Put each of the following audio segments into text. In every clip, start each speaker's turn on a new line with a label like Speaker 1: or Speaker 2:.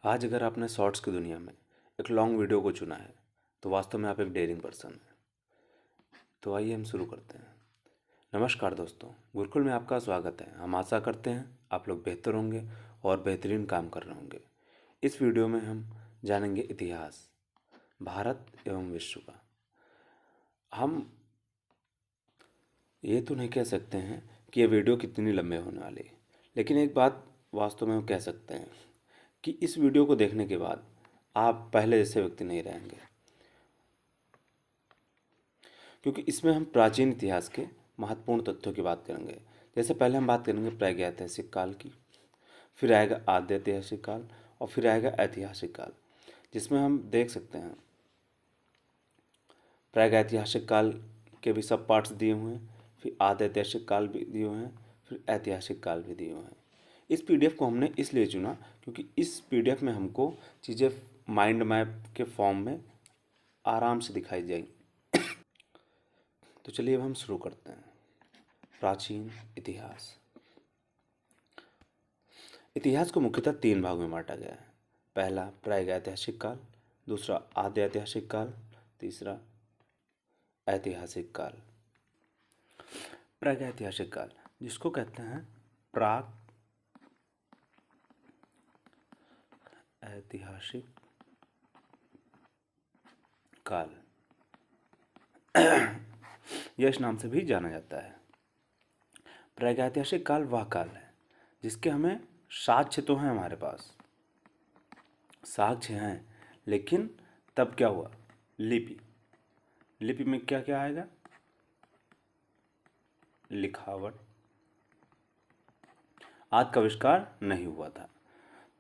Speaker 1: आज अगर आपने शॉर्ट्स की दुनिया में एक लॉन्ग वीडियो को चुना है तो वास्तव में आप एक डेयरिंग पर्सन हैं। तो आइए हम शुरू करते हैं। नमस्कार दोस्तों, गुरुकुल में आपका स्वागत है। हम आशा करते हैं आप लोग बेहतर होंगे और बेहतरीन काम कर रहे होंगे। इस वीडियो में हम जानेंगे इतिहास, भारत एवं विश्व का। हम ये तो नहीं कह सकते हैं कि ये वीडियो कितनी लंबे होने वाली है, लेकिन एक बात वास्तव में हम कह सकते हैं कि इस वीडियो को देखने के बाद आप पहले जैसे व्यक्ति नहीं रहेंगे, क्योंकि इसमें हम प्राचीन इतिहास के महत्वपूर्ण तथ्यों की बात करेंगे। जैसे पहले हम बात करेंगे प्रागैतिहासिक काल की, फिर आएगा आद्य ऐतिहासिक काल और फिर आएगा ऐतिहासिक काल, जिसमें हम देख सकते हैं प्रागैतिहासिक काल के भी सब पार्ट्स दिए हुए हैं, फिर आद्य ऐतिहासिक काल भी दिए हुए हैं, फिर ऐतिहासिक काल भी दिए हुए हैं। इस पीडीएफ को हमने इसलिए चुना क्योंकि इस पीडीएफ में हमको चीज़ें माइंड मैप के फॉर्म में आराम से दिखाई जाएंगी। तो चलिए अब हम शुरू करते हैं। प्राचीन इतिहास। इतिहास को मुख्यतः तीन भागों में बांटा गया है। पहला प्रागैतिहासिक काल, दूसरा आद्य ऐतिहासिक काल, तीसरा ऐतिहासिक काल। प्रागैतिहासिक काल, जिसको कहते हैं प्राग ऐतिहासिक काल, यह इस नाम से भी जाना जाता है। प्रागैतिहासिक काल वह काल है जिसके हमें साक्ष्य तो हैं, हमारे पास साक्ष्य हैं, लेकिन तब क्या हुआ? लिपि में क्या क्या आएगा? लिखावट आदि का आविष्कार नहीं हुआ था,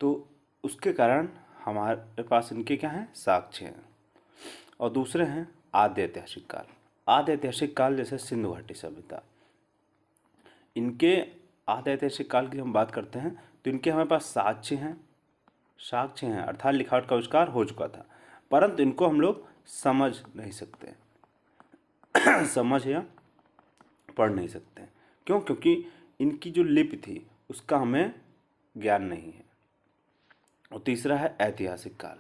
Speaker 1: तो उसके कारण हमारे पास इनके क्या हैं? साक्ष्य हैं। और दूसरे हैं आद्य ऐतिहासिक काल। आद्य ऐतिहासिक काल जैसे सिंधु घाटी सभ्यता, इनके आद्य ऐतिहासिक काल की हम बात करते हैं तो इनके हमारे पास साक्ष्य हैं, अर्थात लिखावट का आविष्कार हो चुका था, परंतु इनको हम लोग समझ नहीं सकते समझ या पढ़ नहीं सकते। क्यों? क्योंकि इनकी जो लिपि थी उसका हमें ज्ञान नहीं है। और तीसरा है ऐतिहासिक काल,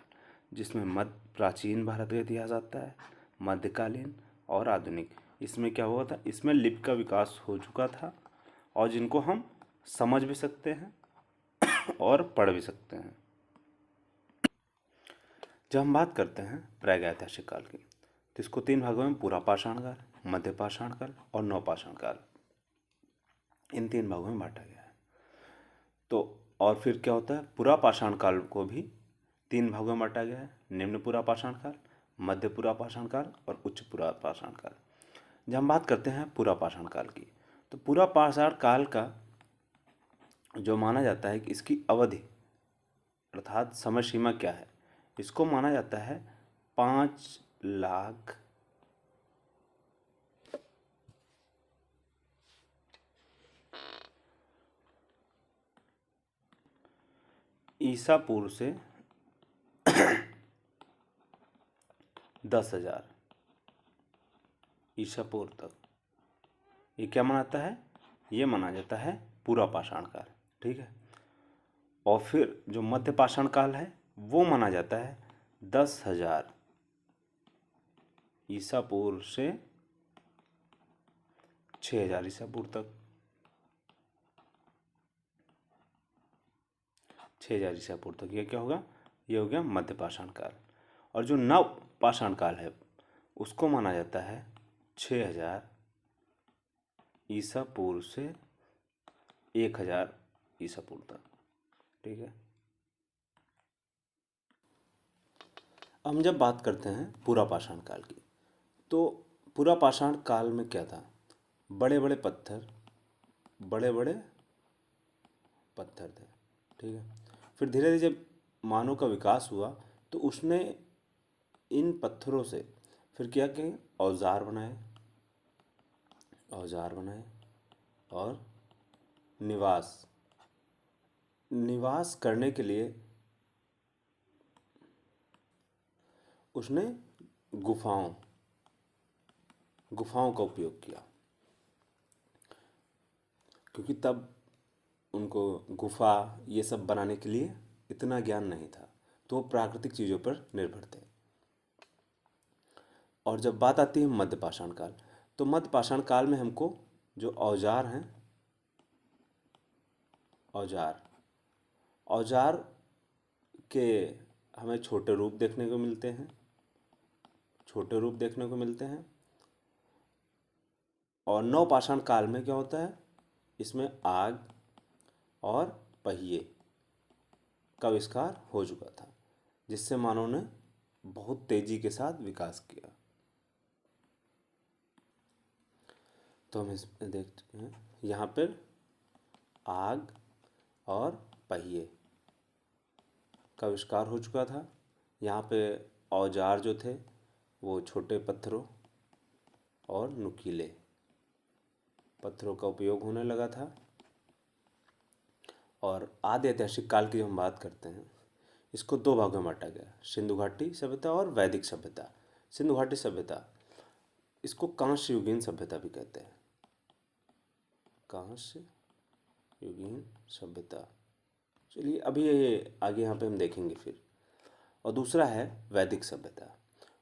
Speaker 1: जिसमें मध्य प्राचीन भारत का इतिहास आता है, मध्यकालीन और आधुनिक। इसमें क्या हुआ था? इसमें लिपि का विकास हो चुका था और जिनको हम समझ भी सकते हैं और पढ़ भी सकते हैं। जब हम बात करते हैं प्रागैतिहासिक काल की, तो इसको तीन भागों में पूरा पाषाण काल, मध्य पाषाण काल और नवपाषाण काल, इन तीन भागों में बांटा गया है। तो और फिर क्या होता है? पूरा पाषाण काल को भी तीन भागों में बांटा गया है, निम्न पूरा पाषाण काल, मध्य पूरा पाषाण काल और उच्च पूरा पाषाण काल। जब हम बात करते हैं पूरा पाषाण काल की, तो पूरा पाषाण काल का जो माना जाता है कि इसकी अवधि अर्थात समय सीमा क्या है, इसको माना जाता है 5,00,000 ईसा पूर्व से 10,000 ईसा पूर्व तक। ये क्या माना जाता है? ये माना जाता है पूरा पाषाण काल। ठीक है। और फिर जो मध्य पाषाण काल है वो माना जाता है 10,000 ईसा पूर्व से 6,000 ईसा पूर्व तक। 6,000 ईसा पूर्व तक ये क्या होगा? ये हो गया मध्य पाषाण काल। और जो नव पाषाण काल है उसको माना जाता है 6,000 ईसा पूर्व से 1,000 ईसा पूर्व तक। ठीक है। हम जब बात करते हैं पूरा पाषाण काल की, तो पूरा पाषाण काल में क्या था? बड़े बड़े पत्थर थे। ठीक है। फिर धीरे धीरे जब मानव का विकास हुआ तो उसने इन पत्थरों से फिर क्या किए? औजार बनाए और निवास करने के लिए उसने गुफाओं का उपयोग किया, क्योंकि तब उनको गुफा ये सब बनाने के लिए इतना ज्ञान नहीं था, तो वो प्राकृतिक चीज़ों पर निर्भर थे। और जब बात आती है मध्य पाषाण काल, तो मध्य पाषाण काल में हमको जो औजार हैं, औजार औजार के हमें छोटे रूप देखने को मिलते हैं, छोटे रूप देखने को मिलते हैं। और नवपाषाण काल में क्या होता है, इसमें आग और पहिए का आविष्कार हो चुका था, जिससे मानव ने बहुत तेजी के साथ विकास किया। तो हम इसमें देखते हैं यहाँ पर आग और पहिए का आविष्कार हो चुका था। यहाँ पे औजार जो थे वो छोटे पत्थरों और नुकीले पत्थरों का उपयोग होने लगा था। और आदि ऐतिहासिक काल की जब हम बात करते हैं, इसको दो भागों में बांटा गया, सिंधु घाटी सभ्यता और वैदिक सभ्यता। सिंधु घाटी सभ्यता, इसको कांस्य युगीन सभ्यता भी कहते हैं, कांस्य युगीन सभ्यता। चलिए अभी ये आगे यहाँ पे हम देखेंगे फिर। और दूसरा है वैदिक सभ्यता।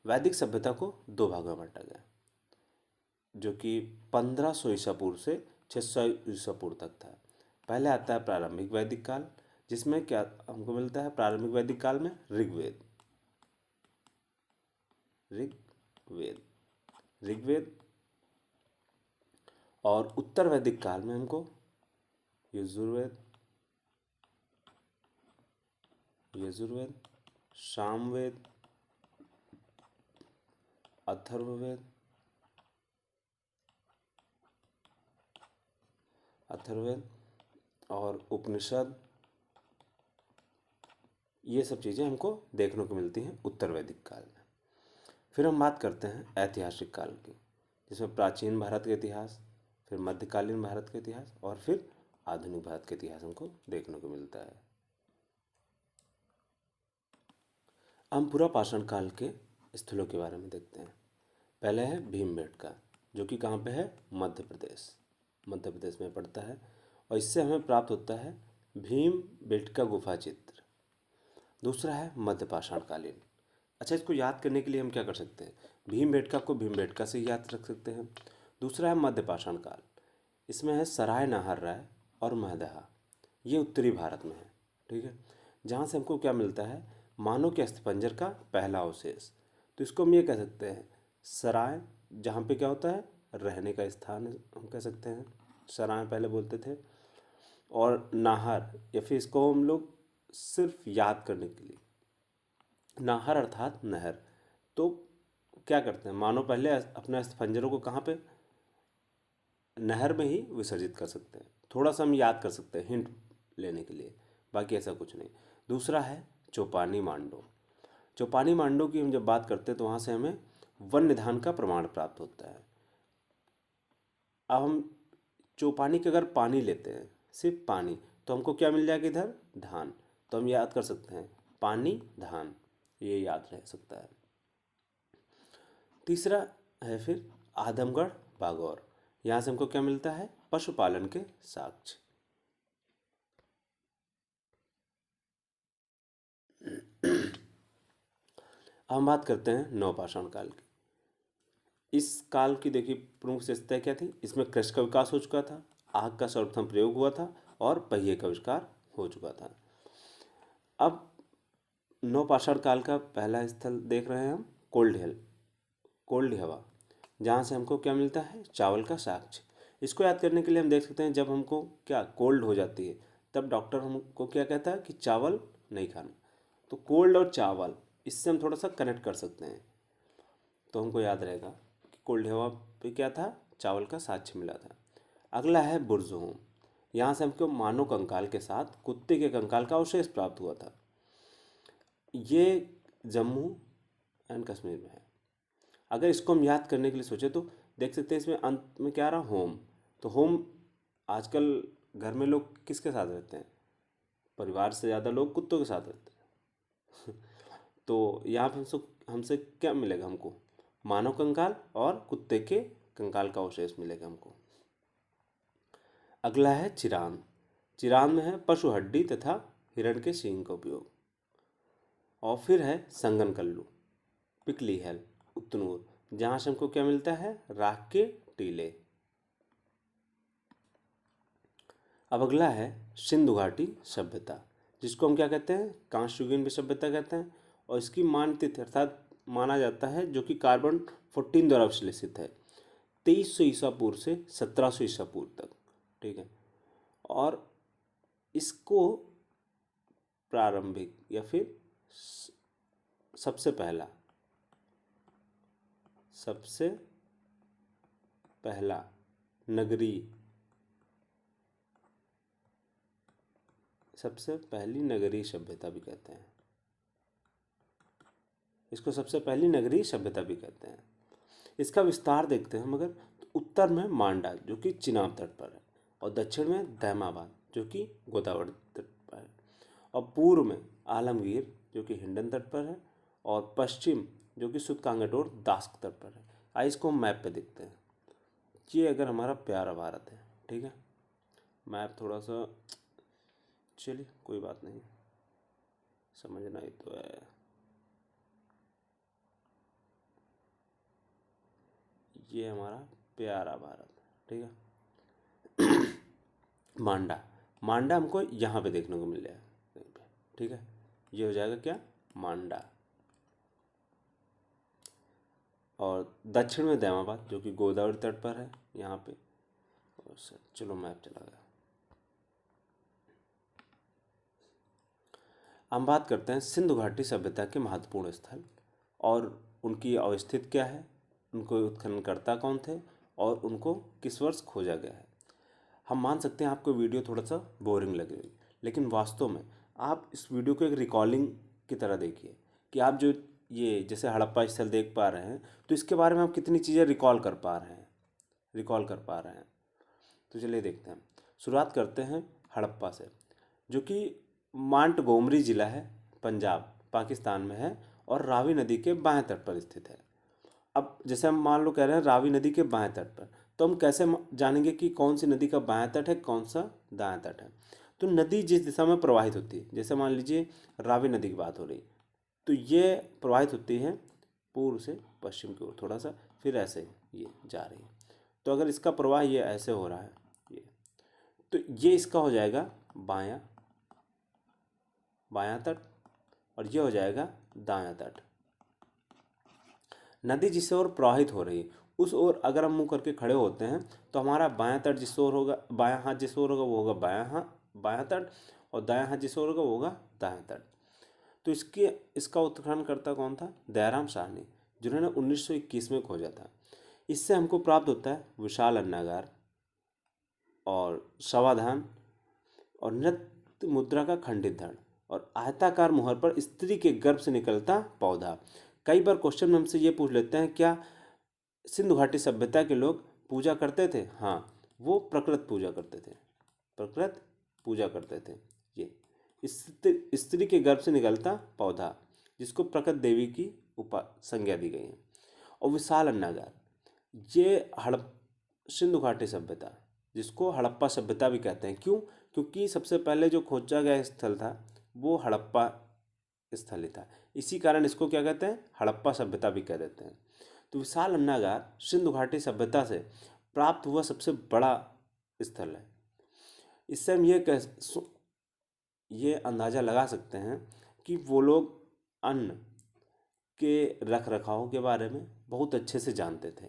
Speaker 1: वैदिक सभ्यता को दो भागों में बांटा गया, जो कि 1500 ईसा पूर्व से 600 ईसा पूर्व तक था। पहले आता है प्रारंभिक वैदिक काल, जिसमें क्या हमको मिलता है, प्रारंभिक वैदिक काल में ऋग्वेद, ऋग्वेद। और उत्तर वैदिक काल में हमको यजुर्वेद, सामवेद, अथर्ववेद, और उपनिषद, ये सब चीज़ें हमको देखने को मिलती हैं उत्तर वैदिक काल में। फिर हम बात करते हैं ऐतिहासिक काल की, जिसमें प्राचीन भारत के इतिहास, फिर मध्यकालीन भारत के इतिहास और फिर आधुनिक भारत के इतिहास हमको देखने को मिलता है। हम पूरा पाषाण काल के स्थलों के बारे में देखते हैं। पहले है भीमबेटका, जो कि कहाँ पे है, मध्य प्रदेश में पड़ता है। और इससे हमें प्राप्त होता है भीमबेटका गुफा चित्र। दूसरा है मध्य पाषाण कालीन। अच्छा, इसको याद करने के लिए हम क्या कर सकते हैं, भीमबेटका को भीमबेटका से याद रख सकते हैं। दूसरा है मध्य पाषाण काल, इसमें है सराय नाहर राय और महदहा, ये उत्तरी भारत में है, ठीक है। जहाँ से हमको क्या मिलता है, मानव के अस्थिपंजर का पहला अवशेष। तो इसको हम ये कह सकते हैं सराय, जहाँ पे क्या होता है, रहने का स्थान हम कह सकते हैं, सराय पहले बोलते थे। और नाहर, या फिर इसको हम लोग सिर्फ याद करने के लिए, नाहर अर्थात नहर। तो क्या करते हैं, मानव पहले अपने अस्थिपंजरों को कहाँ पे, नहर में ही विसर्जित कर सकते हैं। थोड़ा सा हम याद कर सकते हैं हिंट लेने के लिए, बाकी ऐसा कुछ नहीं। दूसरा है चौपानी मांडो। चौपानी मांडो की हम जब बात करते हैं तो वहाँ से हमें वन निधान का प्रमाण प्राप्त होता है। अब हम चौपानी के अगर पानी लेते हैं, सिर्फ पानी, तो हमको क्या मिल जाएगा इधर, धान। तो हम याद कर सकते हैं पानी धान, ये याद रह सकता है। तीसरा है फिर आदमगढ़ बागौर, यहाँ से हमको क्या मिलता है, पशुपालन के साक्ष्य। हम बात करते हैं नवपाषाण काल की। इस काल की देखिए प्रमुख विशेषताएं क्या थी, इसमें कृषि का विकास हो चुका था, आग का सर्वप्रथम प्रयोग हुआ था और पहिए का आविष्कार हो चुका था। अब नवपाषाण काल का पहला स्थल देख रहे हैं हम, कोल्ड हवा, जहाँ से हमको क्या मिलता है, चावल का साक्ष्य। इसको याद करने के लिए हम देख सकते हैं, जब हमको क्या कोल्ड हो जाती है, तब डॉक्टर हमको क्या कहता है कि चावल नहीं खाना। तो कोल्ड और चावल, इससे हम थोड़ा सा कनेक्ट कर सकते हैं, तो हमको याद रहेगा कि कोल्ड हवा पे क्या था, चावल का साक्ष्य मिला था। अगला है बुर्ज़होम, यहाँ से हमको मानव कंकाल के साथ कुत्ते के कंकाल का अवशेष प्राप्त हुआ था। ये जम्मू एंड कश्मीर में है। अगर इसको हम याद करने के लिए सोचे तो देख सकते हैं इसमें अंत में क्या आ रहा, होम। तो होम, आजकल घर में लोग किसके साथ रहते हैं, परिवार से ज़्यादा लोग कुत्तों के साथ रहते हैं। तो यहाँ पे हमसे क्या मिलेगा, हमको मानव कंकाल और कुत्ते के कंकाल का अवशेष मिलेगा हमको। अगला है चिरान। चिरान में है पशु हड्डी तथा हिरण के सींग का उपयोग। और फिर है संगनकल्लू, पिकली हेल, उतनूर, जहाँ से हमको क्या मिलता है, राख के टीले। अब अगला है सिंधु घाटी सभ्यता, जिसको हम क्या कहते हैं, कांस्ययुगीन भी सभ्यता कहते हैं। और इसकी मानतिथि अर्थात माना जाता है जो कि कार्बन 14 द्वारा विश्लेषित है, 2300 ईसा पूर्व से 1700 ईसा पूर्व तक। ठीक है। और इसको प्रारंभिक या फिर सबसे पहला नगरीय, सबसे पहली नगरीय सभ्यता भी कहते हैं। इसको सबसे पहली नगरीय सभ्यता भी कहते हैं। इसका विस्तार देखते हैं मगर, तो उत्तर में मांडा जो कि चिनाब तट पर है, और दक्षिण में दैमाबाद जो कि गोदावरी तट पर है, और पूर्व में आलमगीर जो कि हिंडन तट पर है, और पश्चिम जो कि सुतकांगटोर दास्क तट पर है। आइए इसको मैप पे देखते हैं। ये अगर हमारा प्यारा भारत है, ठीक है, मैप थोड़ा सा, चलिए कोई बात नहीं, समझना ही तो है। ये हमारा प्यारा भारत, ठीक है। मांडा हमको यहाँ पे देखने को मिल जाएगा कहीं पे, ठीक है। ये हो जाएगा क्या, मांडा। और दक्षिण में दैमाबाद जो कि गोदावरी तट पर है यहाँ पे। और सर चलो मैप चला गया। हम बात करते हैं सिंधु घाटी सभ्यता के महत्वपूर्ण स्थल और उनकी अवस्थित क्या है, उनको उत्खननकर्ता कौन थे, और उनको किस वर्ष खोजा गया है। हम मान सकते हैं आपको वीडियो थोड़ा सा बोरिंग लगेगी, लेकिन वास्तव में आप इस वीडियो को एक रिकॉलिंग की तरह देखिए कि आप जो ये जैसे हड़प्पा स्थल देख पा रहे हैं, तो इसके बारे में आप कितनी चीज़ें रिकॉल कर पा रहे हैं। तो चलिए देखते हैं। शुरुआत करते हैं हड़प्पा से, जो कि मांटगोमरी ज़िला है, पंजाब पाकिस्तान में है, और रावी नदी के बाएं तट पर स्थित है। अब जैसे हम मान लो कह रहे हैं रावी नदी के बाएं तट पर, तो हम कैसे जानेंगे कि कौन सी नदी का बाएं तट है, कौन सा दाएं तट है। तो नदी जिस दिशा में प्रवाहित होती है, जैसे मान लीजिए रावी नदी की बात हो रही, तो ये प्रवाहित होती है पूर्व से पश्चिम की ओर थोड़ा सा, फिर ऐसे ये जा रही है। तो अगर इसका प्रवाह ये ऐसे हो रहा है, ये, तो ये इसका हो जाएगा बायां तट, और ये हो जाएगा दायां तट। नदी जिस ओर प्रवाहित हो रही है उस ओर अगर हम मुंह करके खड़े होते हैं, तो हमारा बायां तट जिस ओर होगा, बायां हाथ जिस ओर होगा वो होगा बायां तट, और दायां हाथ जिस ओर होगा वो होगा दायां तट। तो इसका उत्खननकर्ता कौन था, दयाराम साहनी, जिन्होंने 1921 में खोजा था। इससे हमको प्राप्त होता है विशाल अन्नागार, और समाधान, और नृत्य मुद्रा का खंडित धड़, और आयताकार मुहर पर स्त्री के गर्भ से निकलता पौधा। कई बार क्वेश्चन में हमसे ये पूछ लेते हैं, क्या सिंधु घाटी सभ्यता के लोग पूजा करते थे? हाँ, वो प्रकृत पूजा करते थे। ये स्त्री के गर्भ से निकलता पौधा, जिसको प्रकृत देवी की संज्ञा दी गई है। और विशाल अन्नागार, ये सिंधु घाटी सभ्यता, जिसको हड़प्पा सभ्यता भी कहते हैं। क्यों? क्योंकि सबसे पहले जो खोजा गया स्थल था वो हड़प्पा स्थल ही था, इसी कारण इसको क्या कहते हैं, हड़प्पा सभ्यता भी कह देते हैं। तो विशाल अन्नागार सिंधु घाटी सभ्यता से प्राप्त हुआ सबसे बड़ा स्थल है। इससे हम ये अंदाज़ा लगा सकते हैं कि वो लोग अन्न के रख रखाव के बारे में बहुत अच्छे से जानते थे,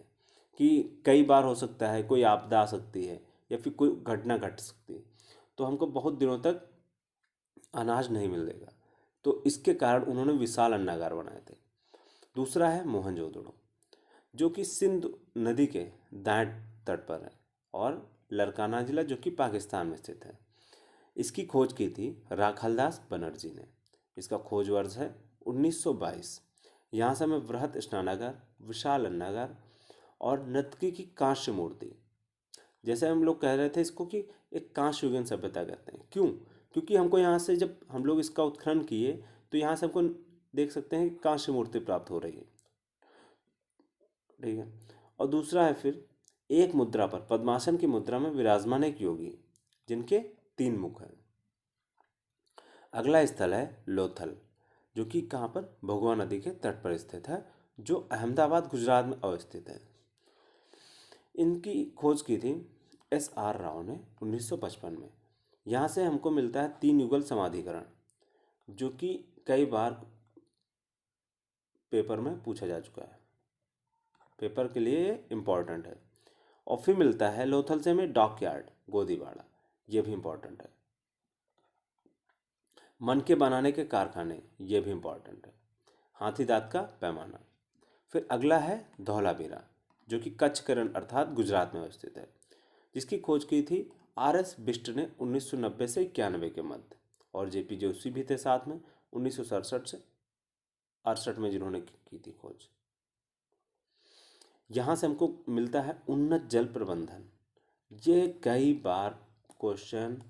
Speaker 1: कि कई बार हो सकता है कोई आपदा आ सकती है या फिर कोई घटना घट सकती है, तो हमको बहुत दिनों तक अनाज नहीं मिलेगा। तो इसके कारण उन्होंने विशाल अन्नागार बनाए थे। दूसरा है मोहनजोदड़ो, जो कि सिंधु नदी के दाएं तट पर है, और लरकाना जिला जो कि पाकिस्तान में स्थित है। इसकी खोज की थी राखालदास बनर्जी ने। इसका खोज वर्ष है 1922। यहाँ से हमें बृहत स्नानागार, विशाल अन्नागार और नर्तकी की कांस्य मूर्ति, जैसे हम लोग कह रहे थे इसको कि एक कांस्य युगीन सभ्यता कहते हैं। क्यों? क्योंकि हमको यहाँ से जब हम लोग इसका उत्खनन किए तो यहाँ से हमको देख सकते हैं कि कांस्य मूर्ति प्राप्त हो रही है, ठीक है। और दूसरा है फिर एक मुद्रा पर पद्मासन की मुद्रा में विराजमान एक योगी, जिनके 3 मुख हैं। अगला स्थल है लोथल, जो कि कहाँ पर, भगवा नदी के तट पर स्थित है, जो अहमदाबाद गुजरात में अवस्थित है। इनकी खोज की थी S.R. राव ने 1955 में। यहाँ से हमको मिलता है 3 युगल समाधिकरण, जो कि कई बार पेपर में पूछा जा चुका है, पेपर के लिए इम्पॉर्टेंट है। और फिर मिलता है लोथल से हमें डॉकयार्ड, गोदीवाड़ा, ये भी इम्पॉर्टेंट है। मन के बनाने के कारखाने, ये भी इम्पॉर्टेंट है। हाथी दांत का पैमाना। फिर अगला है धौलावीरा, जो कि कच्छ करण अर्थात गुजरात में अवस्थित है, जिसकी खोज की थी R.S. बिष्ट ने 1990 से 91 के मध्य, और JP जोशी भी थे साथ में 1967 से 68 में, जिन्होंने की थी खोज। यहाँ से हमको मिलता है उन्नत जल प्रबंधन। ये कई बार क्वेश्चन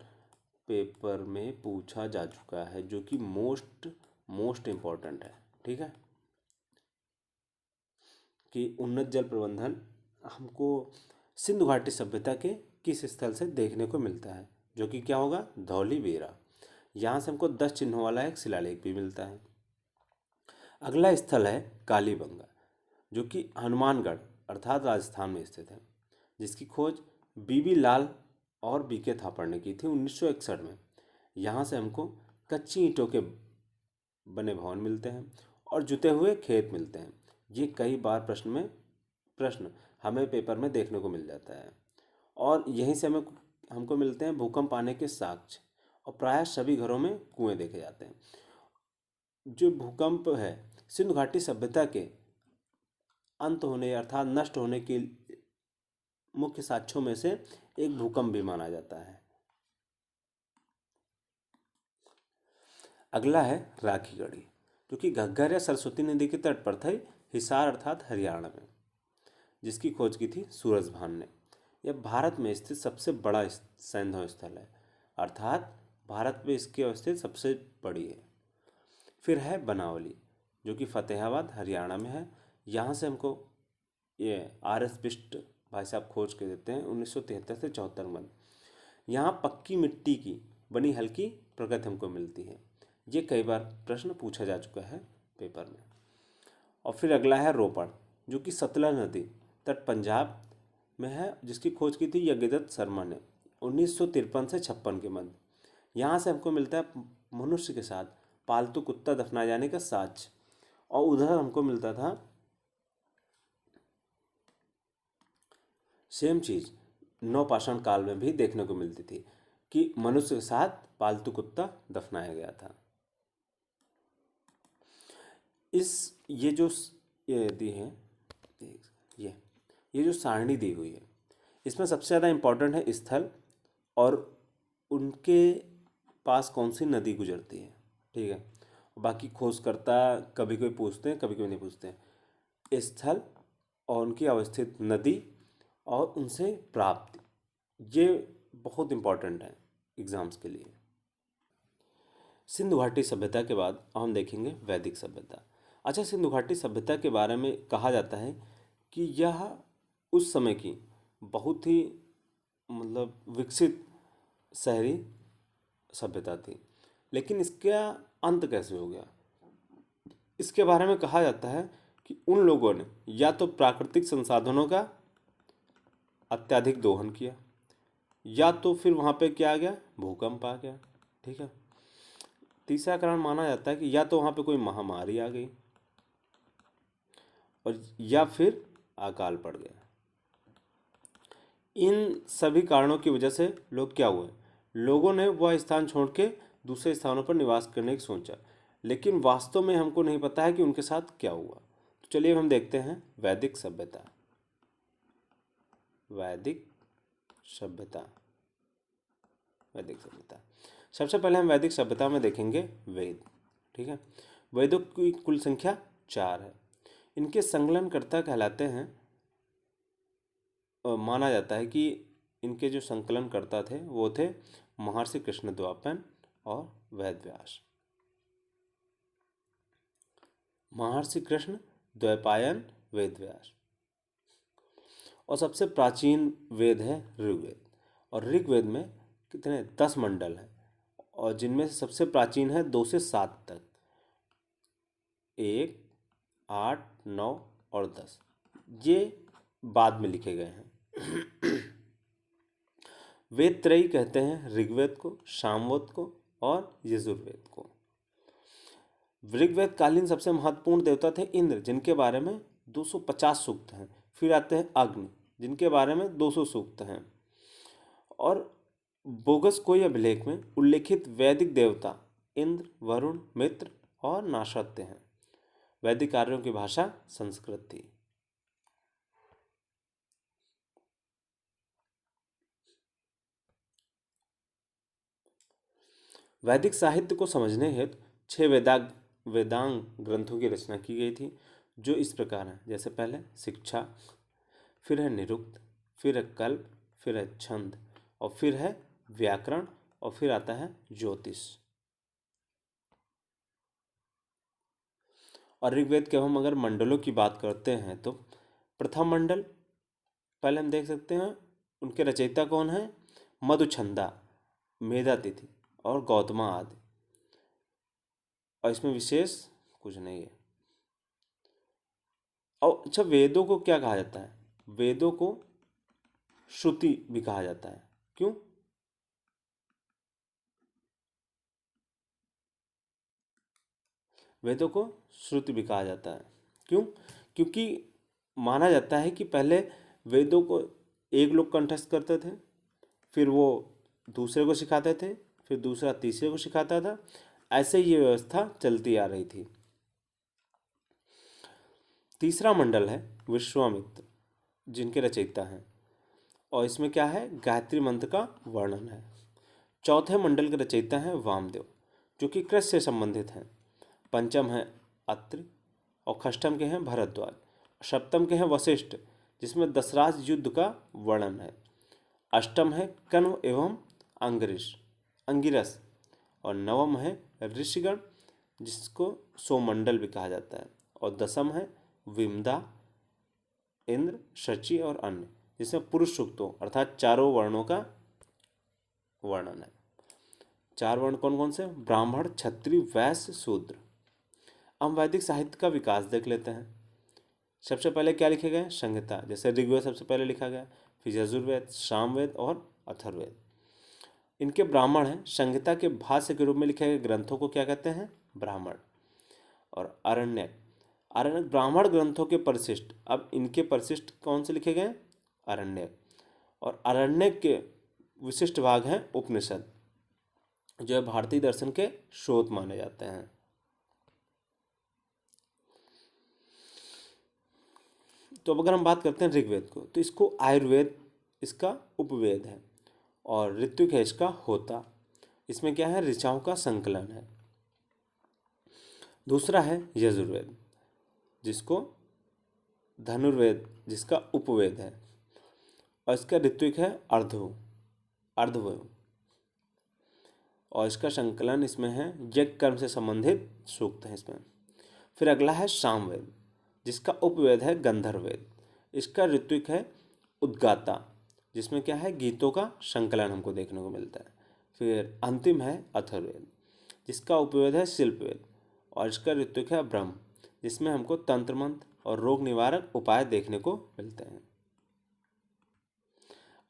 Speaker 1: पेपर में पूछा जा चुका है, जो कि मोस्ट इम्पॉर्टेंट है। ठीक है, कि उन्नत जल प्रबंधन हमको सिंधु घाटी सभ्यता के किस स्थल से देखने को मिलता है, जो कि क्या होगा, धौलीवीरा। यहाँ से हमको 10 चिन्हों वाला एक शिलालेख भी मिलता है। अगला स्थल है कालीबंगा, जो कि हनुमानगढ़ अर्थात राजस्थान में स्थित है, जिसकी खोज BB लाल और BK थापड़ ने की थी 1961 में। यहाँ से हमको कच्ची ईंटों के बने भवन मिलते हैं और जुते हुए खेत मिलते हैं। ये कई बार प्रश्न हमें पेपर में देखने को मिल जाता है। और यहीं से हमको मिलते हैं भूकंप आने के साक्ष्य, और प्रायः सभी घरों में कुएं देखे जाते हैं। जो भूकंप है, सिंधु घाटी सभ्यता के अंत होने अर्थात नष्ट होने के मुख्य साक्ष्यों में से एक भूकंप भी माना जाता है। अगला है राखीगढ़ी, जो कि घग्गर या सरस्वती नदी के तट पर था, हिसार अर्थात हरियाणा में, जिसकी खोज की थी सूरजभान ने। यह भारत में स्थित सबसे बड़ा सैंधव स्थल है, अर्थात भारत में इसकी अवस्थित सबसे बड़ी है। फिर है बनावली, जो कि फतेहाबाद हरियाणा में है। यहाँ से हमको ये R.S. बिष्ट भाई साहब खोज के देते हैं 1973 से 74 में। यहाँ पक्की मिट्टी की बनी हल्की प्रगति हमको मिलती है। ये कई बार प्रश्न पूछा जा चुका है पेपर में। और फिर अगला है रोपड़, जो कि सतलज नदी तट पंजाब में है, जिसकी खोज की थी यज्ञदत्त शर्मा ने 1953 से 56 के मध्य। यहाँ से हमको मिलता है मनुष्य के साथ पालतू कुत्ता दफनाए जाने का साक्ष्य, और उधर हमको मिलता था सेम चीज नवपाषाण काल में भी देखने को मिलती थी, कि मनुष्य के साथ पालतू कुत्ता दफनाया गया था। ये जो दी है, ये जो सारणी दी हुई है, इसमें सबसे ज़्यादा इम्पोर्टेंट है स्थल और उनके पास कौन सी नदी गुजरती है। ठीक है, बाकी खोजकर्ता कभी कोई पूछते हैं, कभी कोई नहीं पूछते हैं। स्थल और उनकी अवस्थित नदी और उनसे प्राप्त, ये बहुत इम्पोर्टेंट है एग्जाम्स के लिए। सिंधु घाटी सभ्यता के बाद हम देखेंगे वैदिक सभ्यता। अच्छा, सिंधु घाटी सभ्यता के बारे में कहा जाता है कि यह उस समय की बहुत ही विकसित शहरी सभ्यता थी, लेकिन इसका अंत कैसे हो गया, इसके बारे में कहा जाता है कि उन लोगों ने या तो प्राकृतिक संसाधनों का अत्यधिक दोहन किया, या तो फिर वहाँ पे क्या आ गया, भूकंप आ गया। ठीक है, तीसरा कारण माना जाता है कि या तो वहाँ पे कोई महामारी आ गई, और या फिर अकाल पड़ गया। इन सभी कारणों की वजह से लोग क्या हुए, लोगों ने वह स्थान छोड़ के दूसरे स्थानों पर निवास करने की सोचा, लेकिन वास्तव में हमको नहीं पता है कि उनके साथ क्या हुआ। तो चलिए हम देखते हैं वैदिक सभ्यता। वैदिक सभ्यता सबसे पहले हम वैदिक सभ्यता में देखेंगे वेद। ठीक है, वेदों की कुल संख्या 4 है। इनके संकलनकर्ता कहलाते हैं, माना जाता है कि इनके जो संकलनकर्ता थे वो थे महर्षि कृष्णद्वैपायन और वेदव्यास। महर्षि कृष्ण द्वैपायन, वेदव्यास। और सबसे प्राचीन वेद है ऋग्वेद, और ऋग्वेद में कितने 10 मंडल हैं, और जिनमें से सबसे प्राचीन है 2 से 7 तक, 1, 8, 9 और 10। ये बाद में लिखे गए हैं। वेद त्रयी कहते हैं ऋग्वेद को, सामवेद को और यजुर्वेद को। ऋग्वेद कालीन सबसे महत्वपूर्ण देवता थे इंद्र, जिनके बारे में 250 सूक्त हैं। फिर आते हैं अग्नि, जिनके बारे में 200 सूक्त हैं। और बोगस कोई अभिलेख में उल्लेखित वैदिक देवता इंद्र, वरुण, मित्र और नाशत्य हैं। वैदिक कार्यों की भाषा संस्कृत थी। वैदिक साहित्य को समझने हेतु 6 वेदांग ग्रंथों की रचना की गई थी, जो इस प्रकार हैं। जैसे पहले शिक्षा, फिर है निरुक्त, फिर है कल्प, फिर है छंद और फिर है व्याकरण और फिर आता है ज्योतिष। और ऋग्वेद के हम अगर मंडलों की बात करते हैं तो प्रथम मंडल पहले हम देख सकते हैं, उनके रचयिता कौन है? मधुछंदा, मेधातिथि और गौतमा आदि। और इसमें विशेष कुछ नहीं है। और अच्छा, वेदों को क्या कहा जाता है? वेदों को श्रुति भी कहा जाता है। क्यों? वेदों को श्रुति भी कहा जाता है। क्यों? क्योंकि माना जाता है कि पहले वेदों को एक लोग कंठस्थ करते थे, फिर वो दूसरे को सिखाते थे, फिर दूसरा तीसरे को सिखाता था। ऐसे ये व्यवस्था चलती आ रही थी। तीसरा मंडल है विश्वामित्र, जिनके रचयिता हैं, और इसमें क्या है? गायत्री मंत्र का वर्णन है। चौथे मंडल के रचयिता हैं वामदेव, जो कि कृषि से संबंधित हैं। पंचम है अत्रि और षष्ठम के हैं भरद्वाज। सप्तम के हैं वशिष्ठ, जिसमें दशराज युद्ध का वर्णन है। अष्टम है कण्व एवं अंगिरस और नवम है ऋषिगण, जिसको सोमंडल भी कहा जाता है। और दसम है विमदा, इंद्र, शची और अन्य, जिसमें पुरुष सूक्तों अर्थात चारों वर्णों का वर्णन है। 4 वर्ण कौन कौन से? ब्राह्मण, क्षत्रिय, वैश्य, शूद्र। हम वैदिक साहित्य का विकास देख लेते हैं। सबसे पहले क्या लिखे गए? संहिता। जैसे ऋग्वेद सबसे पहले लिखा गया, फिर यजुर्वेद, सामवेद और अथर्ववेद। इनके ब्राह्मण हैं। संहिता के भाष्य के रूप में लिखे गए ग्रंथों को क्या कहते हैं? ब्राह्मण। और आरण्यक ब्राह्मण ग्रंथों के परिशिष्ट। अब इनके परिशिष्ट कौन से लिखे गए? आरण्यक। और आरण्यक के विशिष्ट भाग हैं उपनिषद, जो है भारतीय दर्शन के स्रोत माने जाते हैं। तो अब अगर हम बात करते हैं ऋग्वेद को, तो इसको आयुर्वेद इसका उपवेद है और ऋत्विक है इसका होता। इसमें क्या है? ऋचाओं का संकलन है। दूसरा है यजुर्वेद, जिसको धनुर्वेद जिसका उपवेद है, और इसका ऋत्विक है अर्धवयु और इसका संकलन इसमें है यज्ञ कर्म से संबंधित सूक्त है इसमें। फिर अगला है सामवेद, जिसका उपवेद है गंधर्ववेद। इसका ऋत्विक है उद्गाता, जिसमें क्या है? गीतों का संकलन हमको देखने को मिलता है। फिर अंतिम है अथर्ववेद, जिसका उपवेद है शिल्पवेद और इसका ऋत्विक है ब्रह्म, जिसमें हमको तंत्र मंत्र और रोग निवारक उपाय देखने को मिलते हैं।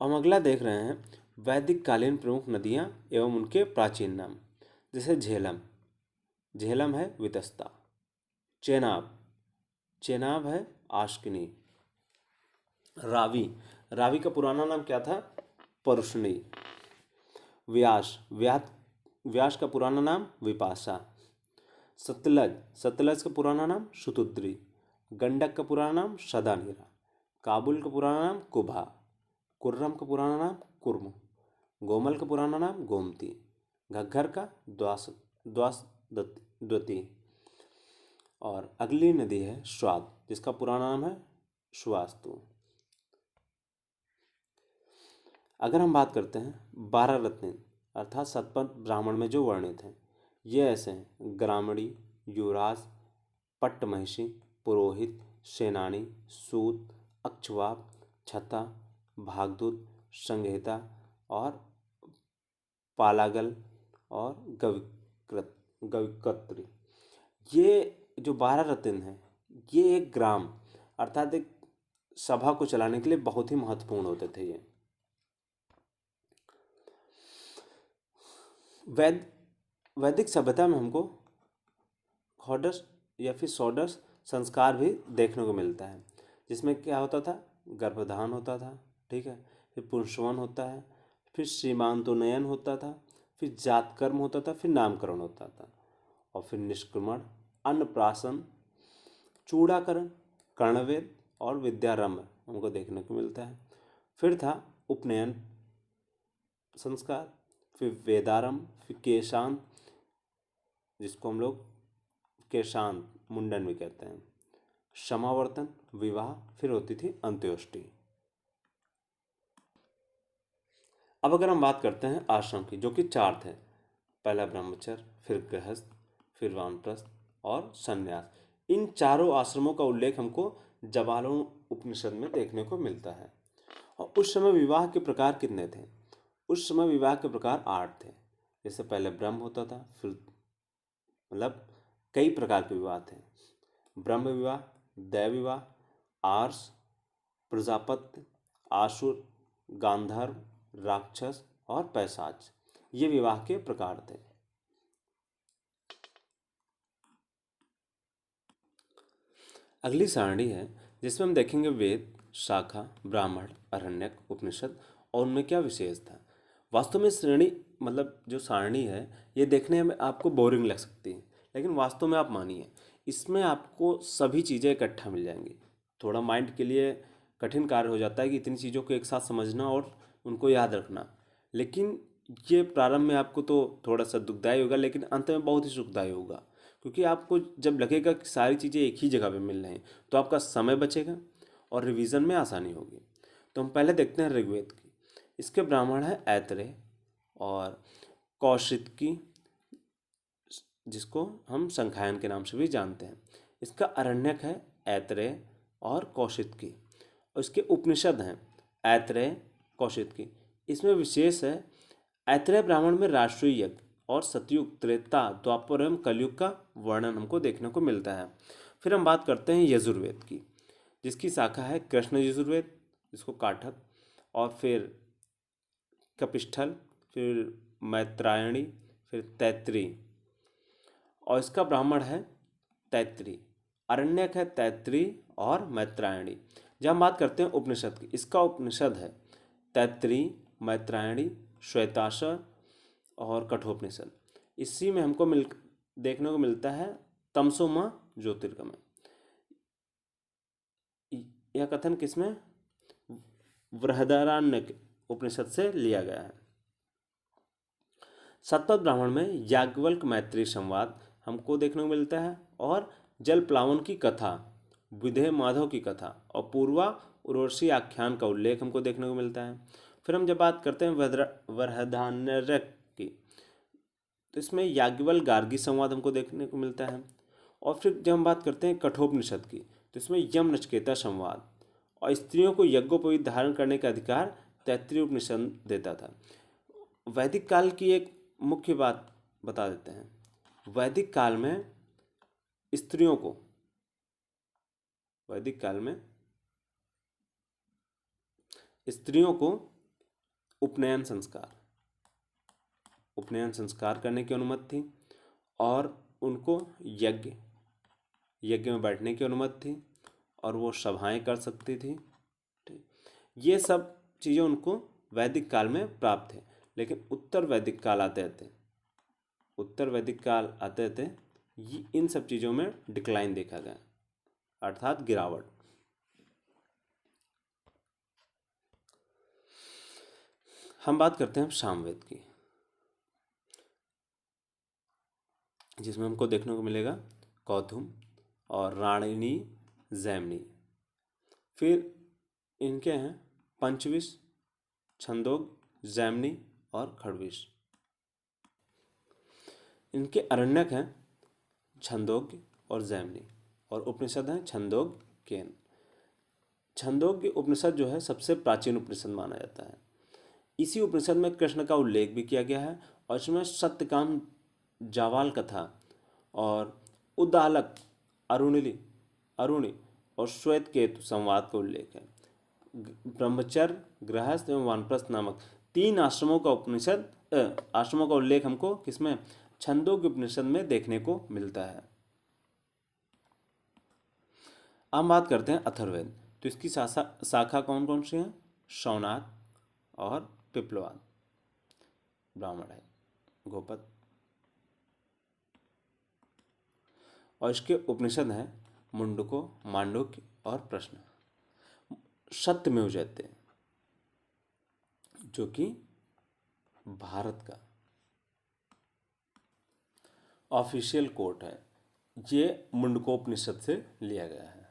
Speaker 1: हम अगला देख रहे हैं वैदिक कालीन प्रमुख नदियाँ एवं उनके प्राचीन नाम। जैसे झेलम है वितस्ता। चेनाब है आश्किनी। रावी का पुराना नाम क्या था? परुष्णी। व्यास का पुराना नाम विपाशा। सतलज का पुराना नाम शुतुद्री। गंडक का पुराना नाम सदानीरा। काबुल का पुराना नाम कुभा। कुर्रम का पुराना नाम कुर्म। गोमल का पुराना नाम गोमती। घग्घर का द्वासद्वती। और अगली नदी है स्वाद, जिसका पुराना नाम है सुवास्तु। अगर हम बात करते हैं 12 रत्न अर्थात सतपथ ब्राह्मण में जो वर्णित हैं, ये ऐसे हैं: ग्रामणी, युवराज, पट्टमहिषी, पुरोहित, सेनानी, सूत, अक्षवाप, छता, भागदूत, संहिता और पालागल, और गविकत्री। ये जो 12 रत्न हैं, ये एक ग्राम अर्थात एक सभा को चलाने के लिए बहुत ही महत्वपूर्ण होते थे। ये वैदिक सभ्यता में हमको षोडश या फिर षोडश संस्कार भी देखने को मिलता है, जिसमें क्या होता था, गर्भधान होता था, ठीक है, फिर पुंसवन होता है, फिर श्रीमांतोन्नयन होता था, फिर जातकर्म होता था, फिर नामकरण होता था, और फिर निष्क्रमण, अन्नप्राशन, चूड़ाकरण, कर्णवेद और विद्यारंभ हमको देखने को मिलता है। फिर था उपनयन संस्कार, फिर वेदारंभ, फिर केशांत, जिसको हम लोग केशांत मुंडन भी कहते हैं, समावर्तन, विवाह, फिर होती थी अंत्योष्टि। अब अगर हम बात करते हैं आश्रम की, जो कि 4 थे, पहला ब्रह्मचर्य, फिर गृहस्थ, फिर वानप्रस्थ और संन्यास। इन चारों आश्रमों का उल्लेख हमको जवालों उपनिषद में देखने को मिलता है। और उस समय विवाह के प्रकार कितने थे? उस समय विवाह के प्रकार 8 थे। जैसे पहले ब्रह्म होता था, फिर मतलब कई प्रकार के विवाह थे। ब्रह्म विवाह, दैव विवाह, आर्ष, प्रजापत्य, आसुर, गांधर्व, राक्षस और पैशाच, ये विवाह के प्रकार थे। अगली सारणी है जिसमें हम देखेंगे वेद, शाखा, ब्राह्मण, अरण्यक, उपनिषद और उनमें क्या विशेष था। वास्तव में श्रेणी मतलब जो सारणी है, ये देखने में आपको बोरिंग लग सकती है, लेकिन वास्तव में आप मानिए इसमें आपको सभी चीज़ें इकट्ठा मिल जाएंगी। थोड़ा माइंड के लिए कठिन कार्य हो जाता है कि इतनी चीज़ों को एक साथ समझना और उनको याद रखना, लेकिन ये प्रारंभ में आपको तो थोड़ा सा दुखदायी होगा, लेकिन अंत में बहुत ही सुखदायी होगा, क्योंकि आपको जब लगेगा कि सारी चीज़ें एक ही जगह पे मिल रही हैं तो आपका समय बचेगा और रिवीजन में आसानी होगी। तो हम पहले देखते हैं ऋग्वेद की। इसके ब्राह्मण है ऐतरेय और कौशिकी, जिसको हम संखायन के नाम से भी जानते हैं। इसका अरण्यक है ऐतरेय और कौशिकी, और इसके उपनिषद हैं ऐतरेय, कौशिकी। इसमें विशेष है ऐतरेय ब्राह्मण में राष्ट्रीय यज्ञ और सतयुग, त्रेता, द्वापर एवं कलयुग का वर्णन हमको देखने को मिलता है। फिर हम बात करते हैं यजुर्वेद की, जिसकी शाखा है कृष्ण यजुर्वेद, जिसको काठक, और फिर कपिष्ठल, फिर मैत्रायणी, फिर तैत्रीय, और इसका ब्राह्मण है तैत्रीय। अरण्यक है तैत्रीय और मैत्रायणी। जब हम बात करते हैं उपनिषद की, इसका उपनिषद है तैत्रीय, मैत्रायणी, श्वेताश्वर और कठोपनिषद। इसी में हमको देखने को मिलता है तमसोमा ज्योतिर्गमय। यह कथन किसमें? बृहदारण्यक उपनिषद से लिया गया है। सतपथ ब्राह्मण में याज्ञवल्क्य मैत्री संवाद हमको देखने को मिलता है, और जल प्लावन की कथा, विधेय माधव की कथा और पूर्वा उर्वशी आख्यान का उल्लेख हमको देखने को मिलता है। फिर हम जब बात करते हैं बृहदारण्यक की, तो इसमें याज्ञवल्क्य गार्गी संवाद हमको देखने को मिलता है। और फिर जब हम बात करते हैं कठोपनिषद की, तो इसमें यम नचिकेता संवाद और स्त्रियों को यज्ञोपवीत धारण करने का अधिकार तैत्रीय उपनिषद देता था। वैदिक काल की एक मुख्य बात बता देते हैं। वैदिक काल में स्त्रियों को, वैदिक काल में स्त्रियों को उपनयन संस्कार करने की अनुमति थी, और उनको यज्ञ में बैठने की अनुमति थी, और वो सभाएं कर सकती थी। ठीक, ये सब चीज़ें उनको वैदिक काल में प्राप्त थे। लेकिन उत्तर वैदिक काल आते थे इन सब चीज़ों में डिक्लाइन देखा गया, अर्थात गिरावट। हम बात करते हैं सामवेद की, जिसमें हमको देखने को मिलेगा कौथुम और राणिनी, जैमिनी। फिर इनके हैं पंचविश, छंदोग, जैमिनी और खड़विश। इनके अरण्यक हैं छंदोग्य और जैमिनी, और उपनिषद हैं छंदोग्यन। छंदोग्य उपनिषद जो है सबसे प्राचीन उपनिषद माना जाता है। इसी उपनिषद में कृष्ण का उल्लेख भी किया गया है, और इसमें सत्यकाम जावाल कथा और उद्दालक अरुणि और श्वेत केतु संवाद का उल्लेख है। ब्रह्मचर्य, गृहस्थ एवं वानप्रस्थ नामक 3 आश्रमों का उल्लेख हमको किसमें, छंदोग्य उपनिषद में देखने को मिलता है। अब बात करते हैं अथर्ववेद। तो इसकी शाखा कौन कौन सी हैं, शौनाक और पिप्लवाद, ब्राह्मण है, गोपद। और इसके उपनिषद हैं मुंडको, मांडुक्य और प्रश्न। सत्यमेव जयते जो कि भारत का ऑफिशियल कोट है, ये मुंडकोपनिषद से लिया गया है।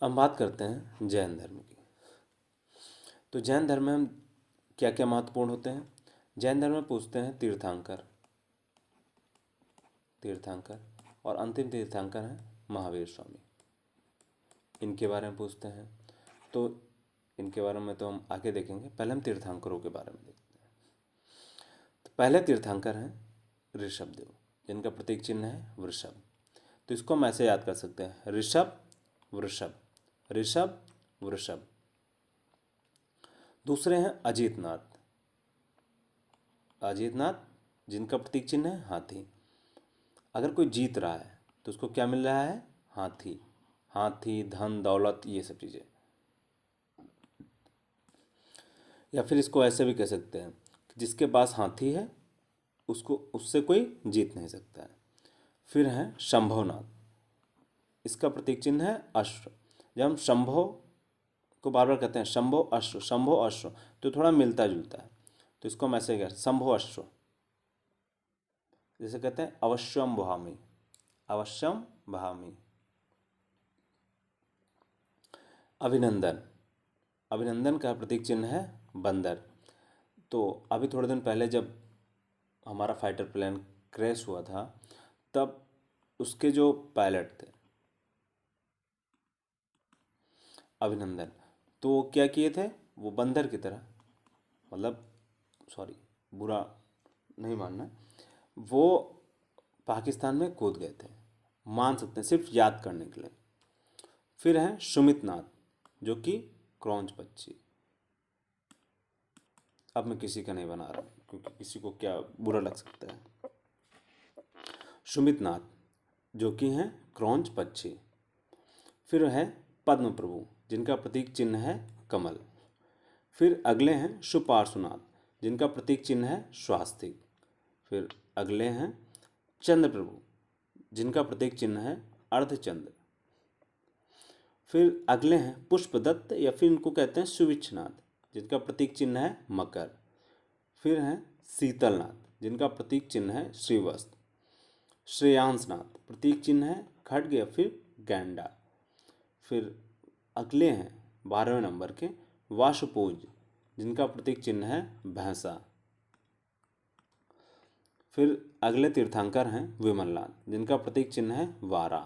Speaker 1: अब बात करते हैं जैन धर्म की। तो जैन धर्म में हम क्या क्या महत्वपूर्ण होते हैं। जैन धर्म में पूछते हैं तीर्थंकर और अंतिम तीर्थंकर हैं महावीर स्वामी, इनके बारे में पूछते हैं। तो इनके बारे में तो हम आगे देखेंगे, पहले हम तीर्थंकरों के बारे में देखते हैं। तो पहले तीर्थंकर हैं ऋषभदेव, जिनका प्रतीक चिन्ह है वृषभ। तो इसको हम ऐसे याद कर सकते हैं, ऋषभ वृषभ, ऋषभ वृषभ। दूसरे हैं अजीतनाथ, जिनका प्रतीक चिन्ह है हाथी। अगर कोई जीत रहा है तो उसको क्या मिल रहा है, हाथी, धन, दौलत, ये सब चीज़ें। या फिर इसको ऐसे भी कह सकते हैं कि जिसके पास हाथी है उससे कोई जीत नहीं सकता है। फिर है शंभोनाथ, इसका प्रतीक चिन्ह है अश्व। जब हम शंभो को बार बार कहते हैं शंभो अश्व, तो थोड़ा मिलता जुलता है, तो इसको हम ऐसे कहते हैं शंभो अश्व। जैसे कहते हैं अवश्यम बहामी। अभिनंदन का प्रतीक चिन्ह है बंदर। तो अभी थोड़े दिन पहले जब हमारा फाइटर प्लेन क्रैश हुआ था, तब उसके जो पायलट थे अभिनंदन, तो वो क्या किए थे, वो बंदर की तरह, मतलब बुरा नहीं मानना, वो पाकिस्तान में कूद गए थे, मान सकते हैं, सिर्फ याद करने के लिए। फिर हैं सुमितनाथ, जो कि क्रॉन्च पक्षी। अब मैं किसी का नहीं बना रहा हूँ क्योंकि किसी को क्या बुरा लग सकता है। सुमितनाथ जो कि हैं क्रॉन्च पक्षी। फिर है पद्म प्रभु, जिनका प्रतीक चिन्ह है कमल। फिर अगले हैं सुपार्श्वनाथ, जिनका प्रतीक चिन्ह है स्वास्तिक। फिर अगले हैं चंद्र प्रभु, जिनका प्रतीक चिन्ह है अर्धचंद्र। फिर अगले हैं पुष्पदत्त, या फिर इनको कहते हैं सुविच्छनाथ, जिनका प्रतीक चिन्ह है मकर। फिर हैं शीतलनाथ, जिनका प्रतीक चिन्ह है श्रीवत्स। श्रेयांसनाथ, प्रतीक चिन्ह है खड्ग या फिर गैंडा। फिर अगले हैं 12वें नंबर के वाशुपूज, जिनका प्रतीक चिन्ह है भैंसा। फिर अगले तीर्थंकर हैं विमलनाथ, जिनका प्रतीक चिन्ह है वारा।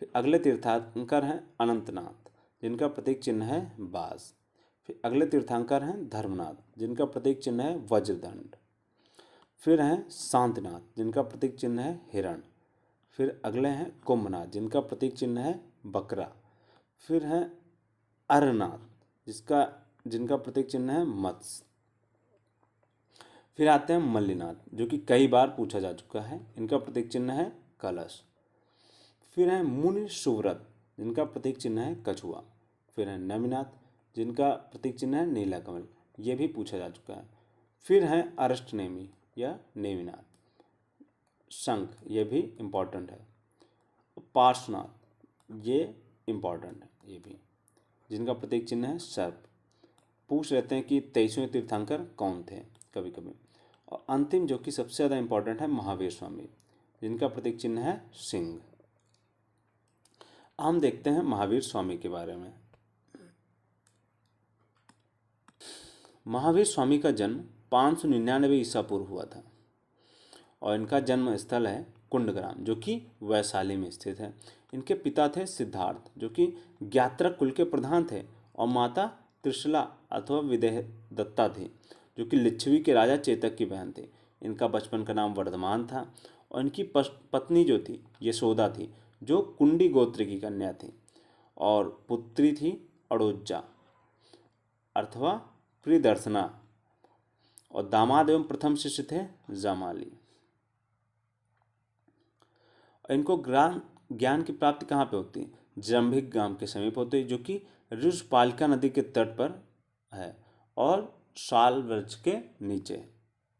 Speaker 1: फिर अगले तीर्थंकर हैं अनंतनाथ, जिनका प्रतीक चिन्ह है बाज। फिर अगले तीर्थंकर हैं धर्मनाथ, जिनका प्रतीक चिन्ह है वज्रदंड। फिर हैं शांतिनाथ, जिनका प्रतीक चिन्ह है हिरण। फिर अगले हैं कुंभनाथ, जिनका प्रतीक चिन्ह है बकरा। फिर हैं अरनाथ, जिनका प्रतीक चिन्ह है मत्स्य। फिर आते हैं मल्लीनाथ, जो कि कई बार पूछा जा चुका है, इनका प्रतीक चिन्ह है कलश। फिर हैं मुनि सुव्रत, जिनका प्रतीक चिन्ह है कछुआ। फिर हैं नमिनाथ, जिनका प्रतीक चिन्ह है नीला कमल, ये भी पूछा जा चुका है। फिर हैं अरष्टनेमी या नेमिनाथ, शंख, ये भी इम्पॉर्टेंट है। पार्श्वनाथ, ये इम्पॉर्टेंट है, ये भी, जिनका प्रतीक चिन्ह है सर्प। पूछ लेते हैं कि 23वें तीर्थंकर कौन थे कभी कभी। और अंतिम जो कि सबसे ज़्यादा इम्पॉर्टेंट है महावीर स्वामी, जिनका प्रतीक चिन्ह है सिंह। हम देखते हैं महावीर स्वामी के बारे में। महावीर स्वामी का जन्म 599 ईसा पूर्व हुआ था और इनका जन्म स्थल है कुंडग्राम, जो कि वैशाली में स्थित है। इनके पिता थे सिद्धार्थ, जो कि ज्ञात्रक कुल के प्रधान थे, और माता त्रिशला अथवा विदेहदत्ता थी, जो कि लिच्छवी के राजा चेतक की बहन थी। इनका बचपन का नाम वर्धमान था और इनकी पत्नी जो थी यशोदा थी, जो कुंडी गोत्र की कन्या थी, और पुत्री थी अड़ोज्जा अथवा प्रियदर्शना, और दामाद एवं प्रथम शिष्य थे जामाली। इनको ज्ञान की प्राप्ति कहाँ पे होती है? जंभिक गांव के समीप होती है, जो कि ऋषपालिका नदी के तट पर है और साल वृक्ष के नीचे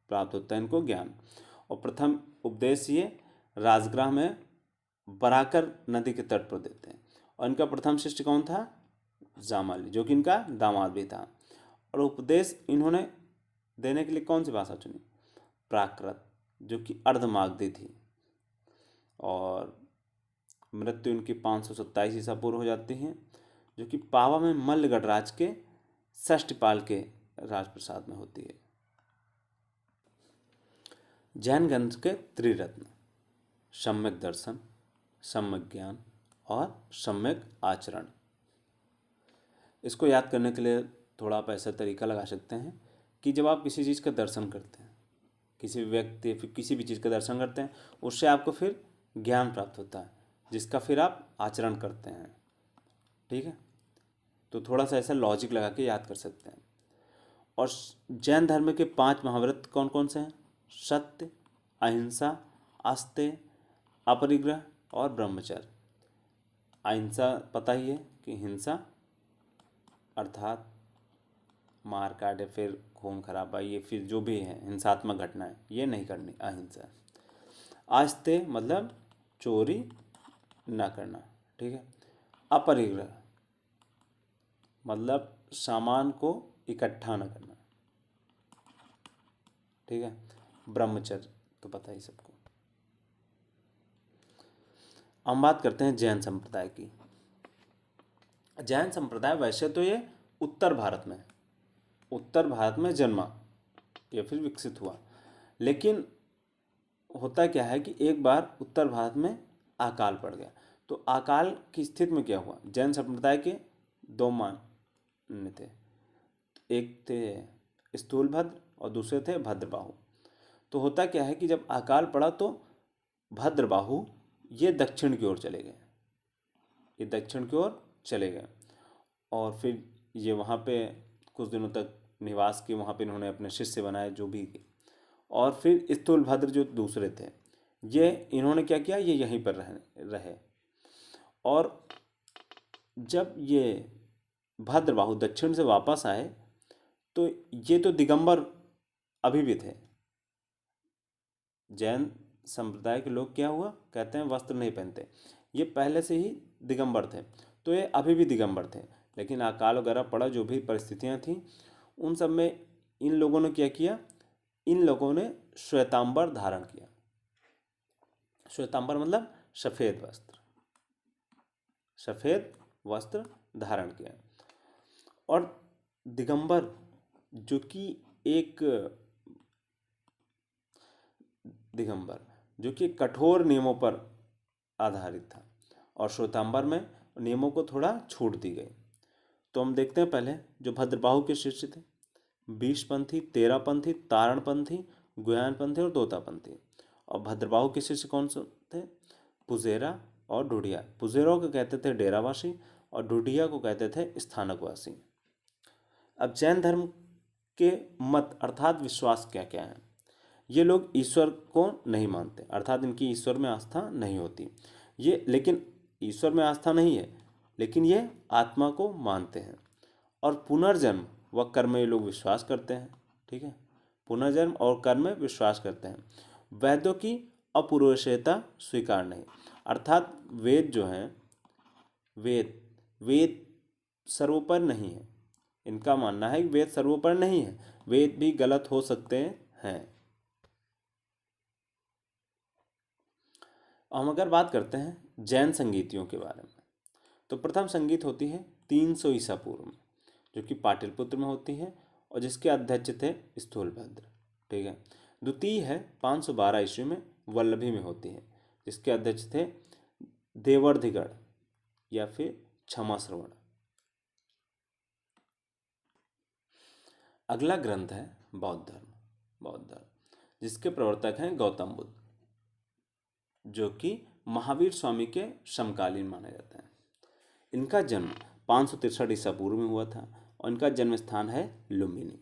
Speaker 1: प्राप्त होता है इनको ज्ञान। और प्रथम उपदेश ये राजगृह में बराकर नदी के तट पर देते हैं। और इनका प्रथम शिष्य कौन था? जामाली, जो कि इनका दामाद भी था। और उपदेश इन्होंने देने के लिए कौन सी भाषा चुनी? प्राकृत, जो कि अर्धमागधी थी। और मृत्यु इनकी 527 ईसा पूर्व हो जाती है, जो कि पावा में मल्ल गणराज के षष्ठपाल के राजप्रसाद में होती है। जैन ग्रंथ के त्रिरत्न सम्यक दर्शन, सम्यक ज्ञान और सम्यक आचरण। इसको याद करने के लिए थोड़ा आप ऐसा तरीका लगा सकते हैं कि जब आप किसी चीज़ का दर्शन करते हैं, किसी व्यक्ति फिर किसी भी चीज़ का दर्शन करते हैं, उससे आपको फिर ज्ञान प्राप्त होता है, जिसका फिर आप आचरण करते हैं। ठीक है, तो थोड़ा सा ऐसा लॉजिक लगा के याद कर सकते हैं। और जैन धर्म के 5 महाव्रत कौन कौन से हैं? सत्य, अहिंसा, आस्तेय, अपरिग्रह और ब्रह्मचर्य। अहिंसा पता ही है कि हिंसा अर्थात मार काट या फिर खून खराबा, ये फिर जो भी है हिंसात्मक घटनाएं, ये नहीं करनी, अहिंसा। आस्तेय मतलब चोरी ना करना। ठीक है। अपरिग्रह मतलब सामान को इकट्ठा न करना। ठीक है। ब्रह्मचर्य तो पता ही सबको। हम बात करते हैं जैन संप्रदाय की। जैन संप्रदाय वैसे तो ये उत्तर भारत में जन्मा या फिर विकसित हुआ, लेकिन होता क्या है कि एक बार उत्तर भारत में अकाल पड़ गया। तो अकाल की स्थिति में क्या हुआ? जैन संप्रदाय के 2 मान्य थे, एक थे स्थूलभद्र और दूसरे थे भद्रबाहु। तो होता क्या है कि जब अकाल पड़ा तो भद्रबाहु ये दक्षिण की ओर चले गए, और फिर ये वहाँ पे कुछ दिनों तक निवास किए। वहाँ पे इन्होंने अपने शिष्य बनाए जो भी किए। और फिर स्थूलभद्र जो दूसरे थे, ये इन्होंने क्या किया, ये यहीं पर रहे। और जब ये भद्रबाहु दक्षिण से वापस आए तो ये तो दिगंबर अभी भी थे। जैन संप्रदाय के लोग क्या हुआ, कहते हैं वस्त्र नहीं पहनते, ये पहले से ही दिगंबर थे, तो ये अभी भी दिगंबर थे। लेकिन अकाल वगैरह पड़ा, जो भी परिस्थितियां थीं उन सब में इन लोगों ने क्या किया, इन लोगों ने श्वेतांबर धारण किया। श्वेतांबर मतलब सफ़ेद वस्त्र धारण किया। और दिगंबर जो कि कठोर नियमों पर आधारित था, और श्वेतांबर में नियमों को थोड़ा छूट दी गई। तो हम देखते हैं पहले जो भद्रबाहु के शिष्य थे, 20पंथी, 13पंथी, तारणपंथी, गुयानपंथी और तोतापंथी। और भद्रबाहु के शिष्य कौन से थे? पुजेरा और ढूढ़िया। पुजेरा को कहते थे डेरावासी और ढूढ़िया को कहते थे स्थानकवासी। अब जैन धर्म के मत अर्थात विश्वास क्या क्या है? ये लोग ईश्वर को नहीं मानते, अर्थात इनकी ईश्वर में आस्था नहीं होती। ये लेकिन ईश्वर में आस्था नहीं है, लेकिन ये आत्मा को मानते हैं। और पुनर्जन्म व कर्म में ये लोग विश्वास करते हैं। ठीक है, पुनर्जन्म और कर्म में विश्वास करते हैं। वेदों की अपौरुषेयता स्वीकार नहीं, अर्थात वेद जो हैं, वेद सर्वोपरि नहीं है। इनका मानना है कि वेद सर्वोपरि नहीं है, वेद भी गलत हो सकते हैं। हम अगर बात करते हैं जैन संगीतियों के बारे में, तो प्रथम संगीत होती है 300 ईसा पूर्व में, जो कि पाटलिपुत्र में होती है और जिसके अध्यक्ष थे स्थूलभद्र। ठीक है। द्वितीय है 512 ईस्वी में वल्लभी में होती है, जिसके अध्यक्ष थे देवर्धिगढ़ या फिर क्षमा श्रवण। अगला ग्रंथ है बौद्ध धर्म, जिसके प्रवर्तक हैं गौतम बुद्ध, जो कि महावीर स्वामी के समकालीन माने जाते हैं। इनका जन्म 563 ईसा पूर्व में हुआ था और इनका जन्म स्थान है लुम्बिनी।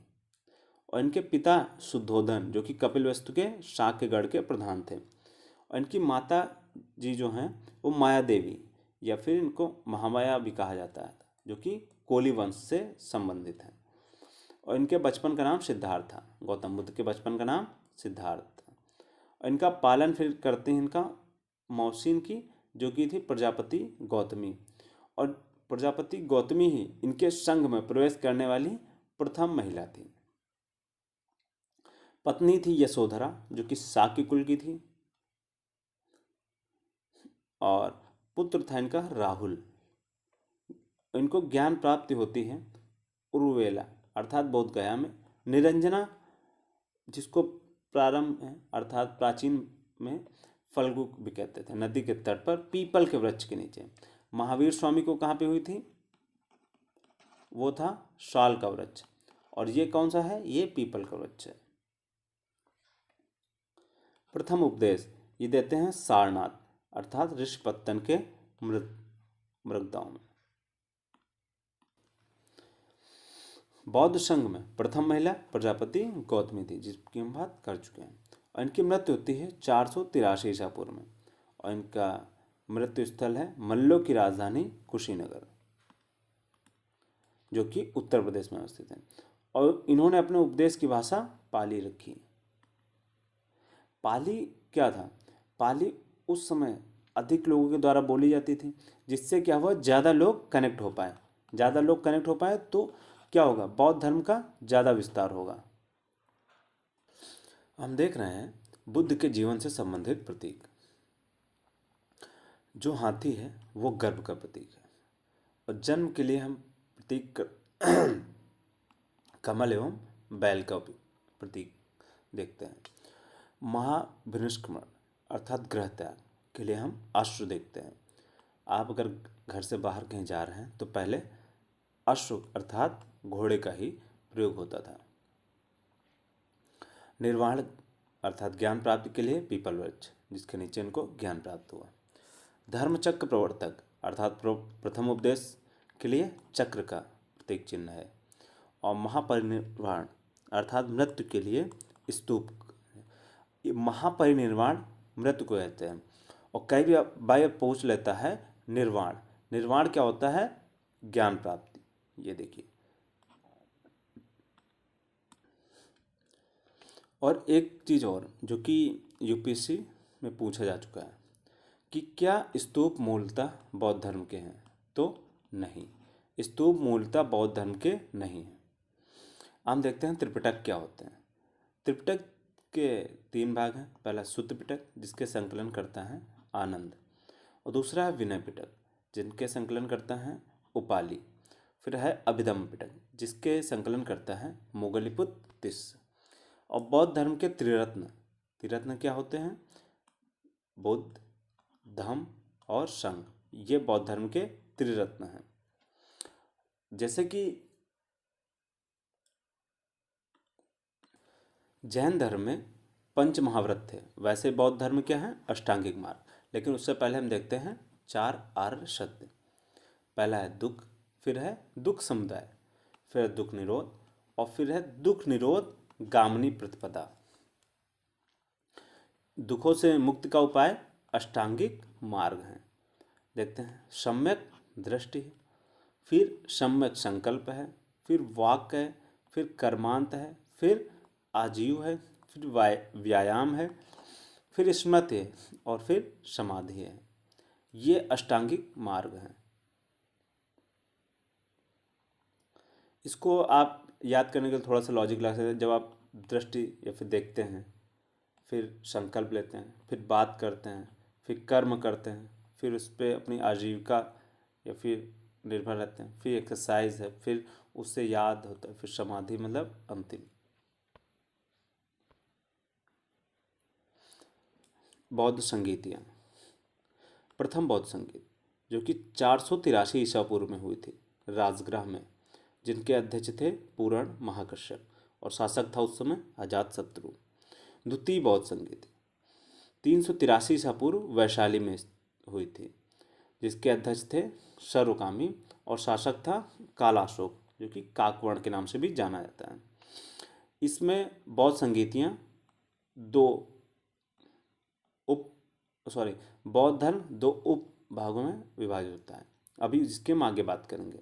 Speaker 1: और इनके पिता शुद्धोधन, जो कि कपिलवस्तु के शाक्यगढ़ के प्रधान थे, और इनकी माता जी जो हैं वो माया देवी, या फिर इनको महामाया भी कहा जाता है, जो कि कोली वंश से संबंधित है। और इनके बचपन का नाम सिद्धार्थ था। गौतम बुद्ध के बचपन का नाम सिद्धार्थ था। और इनका पालन फिर करते हैं इनका मौसी इनकी, जो कि थी प्रजापति गौतमी। और प्रजापति गौतमी ही इनके संघ में प्रवेश करने वाली प्रथम महिला थी। पत्नी थी यशोधरा, जो कि शाक्य कुल की थी, और पुत्र था इनका राहुल। इनको ज्ञान प्राप्ति होती है उर्वेला अर्थात बोध गया में। निरंजना, जिसको प्रारंभ है अर्थात प्राचीन में फल्गु भी कहते थे, नदी के तट पर पीपल के वृक्ष के नीचे। महावीर स्वामी को कहाँ पे हुई थी? वो था साल का वृक्ष। और ये कौन सा है? ये पीपल का वृक्ष है। प्रथम उपदेश ये देते हैं सारनाथ अर्थात ऋषिपत्तन के मृगदाओं में। बौद्ध संघ में प्रथम महिला प्रजापति गौतमी थी, जिसकी हम बात कर चुके हैं। और इनकी मृत्यु होती है 483 ईसा पूर्व में। और इनका मृत्यु स्थल है मल्लों की राजधानी कुशीनगर, जो कि उत्तर प्रदेश में अवस्थित है। और इन्होंने अपने उपदेश की भाषा पाली रखी। पाली क्या था? पाली उस समय अधिक लोगों के द्वारा बोली जाती थी, जिससे क्या हुआ, ज़्यादा लोग कनेक्ट हो पाए। ज़्यादा लोग कनेक्ट हो पाए तो क्या होगा? बौद्ध धर्म का ज़्यादा विस्तार होगा। हम देख रहे हैं बुद्ध के जीवन से संबंधित प्रतीक। जो हाथी है वो गर्भ का प्रतीक है। और जन्म के लिए हम प्रतीक कमल एवं बैल का प्रतीक देखते हैं। महाभिनिष्क्रमण अर्थात गृह त्याग के लिए हम अश्व देखते हैं। आप अगर घर से बाहर कहीं जा रहे हैं तो पहले अश्व अर्थात घोड़े का ही प्रयोग होता था। निर्वाण अर्थात ज्ञान प्राप्ति के लिए पीपल वृक्ष, जिसके नीचे इनको ज्ञान प्राप्त हुआ। धर्मचक्र प्रवर्तक अर्थात प्रथम उपदेश के लिए चक्र का प्रतीक चिन्ह है। और महापरिनिर्वाण अर्थात मृत्यु के लिए स्तूप। महापरिनिर्वाण मृत्यु को कहते हैं। और कई भी बार पूछ लेता है निर्वाण, निर्वाण क्या होता है? ज्ञान प्राप्ति। ये देखिए। और एक चीज़ और जो कि यूपीएससी में पूछा जा चुका है कि क्या स्तूप मूलतः बौद्ध धर्म के हैं? तो नहीं, स्तूप मूलतः बौद्ध धर्म के नहीं हैं। हम देखते हैं त्रिपिटक क्या होते हैं। त्रिपिटक के 3 भाग हैं। पहला सुत्त पिटक, जिसके संकलन करता है आनंद। और दूसरा है विनय पिटक, जिनके संकलन करता है उपाली। फिर है अभिधम्म पिटक, जिसके संकलन करता है मोगलीपुत्र तिस्स। और बौद्ध धर्म के त्रिरत्न क्या होते हैं? बुद्ध, धम्म और संघ। ये बौद्ध धर्म के त्रिरत्न हैं। जैसे कि जैन धर्म में 5 महाव्रत थे, वैसे बौद्ध धर्म क्या है? अष्टांगिक मार्ग। लेकिन उससे पहले हम देखते हैं 4 आर्य सत्य। पहला है दुख, फिर है दुख समुदाय, फिर है दुख निरोध, और फिर है दुख निरोध गामिनी प्रतिपदा। दुखों से मुक्ति का उपाय अष्टांगिक मार्ग है। देखते हैं सम्यक दृष्टि है, फिर सम्यक संकल्प है, फिर वाक्य है, फिर कर्मांत है, फिर आजीव है, फिर व्यायाम है, फिर स्मृति है, और फिर समाधि है। ये अष्टांगिक मार्ग हैं। इसको आप याद करने के लिए थोड़ा सा लॉजिक लगा सकते हैं। जब आप दृष्टि या फिर देखते हैं, फिर संकल्प लेते हैं, फिर बात करते हैं, फिर कर्म करते हैं, फिर उस पर अपनी आजीविका या फिर निर्भर रहते हैं, फिर एक्सरसाइज है, फिर उससे याद होता है, फिर समाधि मतलब अंतिम। बौद्ध संगीतियाँ। प्रथम बौद्ध संगीत जो कि 483 ईसा पूर्व में हुई थी राजगृह में, जिनके अध्यक्ष थे पूर्ण महाकश्यप। और शासक था उस समय अजातशत्रु। द्वितीय बौद्ध संधि थी 383 ईसा पूर्व वैशाली में हुई थी, जिसके अध्यक्ष थे सर्वकामी और शासक था कालाशोक, जो कि काकवर्ण के नाम से भी जाना जाता है। इसमें बौद्ध संगीतियाँ दो उप बौद्ध धर्म दो उप भागों में विभाजित होता है। अभी जिसके हम आगे बात करेंगे।